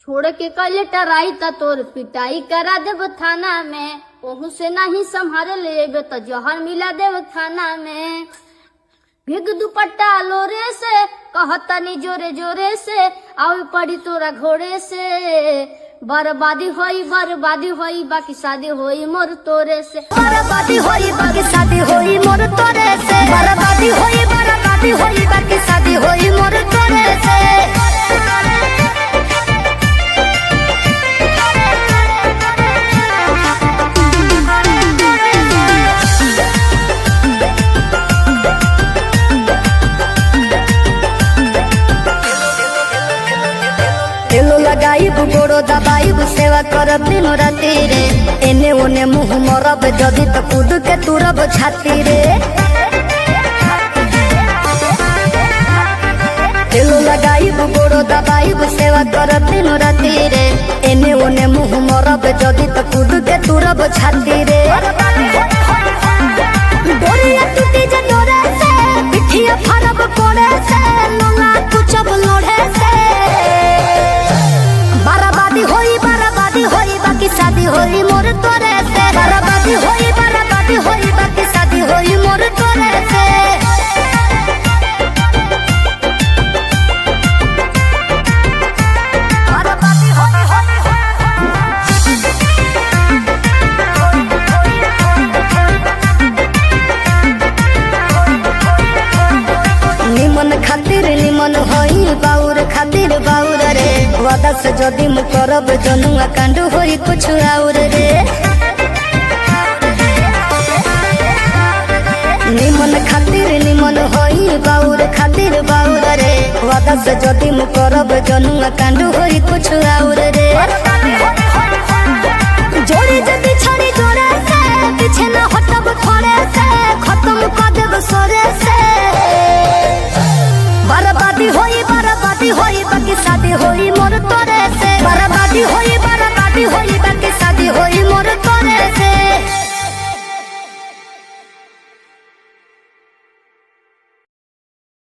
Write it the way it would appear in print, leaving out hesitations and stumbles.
छोड़ के कल टराई ता तोर पिटाई करा देव थाना में, ओहू से नहीं संभाल लेबे तो जहर मिला देव थाना में। भीग दुपट्टा लोरे से कहतनी जोरे जोरे से, आवे पड़ी तोरा घोड़े से। बर्बादी होई बाकी शादी होई मोर तोरे से। बर्बादी होई बाकी शादी होई मोर तोरे से। बर्बादी होई बाकी शादी होई मोर तोरे से। तेलो लगाइब गोड़ो दबाइब सेवा करब दिनो राती रे। एने ओने मुँह मरब जदी तो कूद के तुरब छाती रे। तेलो लगाइब गोड़ो दबाइब सेवा करब दिनो राती रे। एने ओने मुँह मरब जदी तो कूद के तुरब छाती रे। डोरिया टूटी जे डोरे से, पिठिया फरब कोड़े से, लोला कुचब लोढ़े से। बर्बादी होई बाकी शादी होई मोर तोरे से। बर्बादी होई बाकी शादी होई मोर तोरे से। बर्बादी निमन खातिर निमन होई, बाउर खातिर बाउर रे। वादा से जदी मु करब जनुआ कांड होई कुछ और रे। निमन खातिर निमन होई, बाउर खातिर बाउर रे। वादा से जदी मु करब जनुआ कांड होई कुछ और रे। जोड़ी जदी छड़ी जोड़े से, पीछे न हट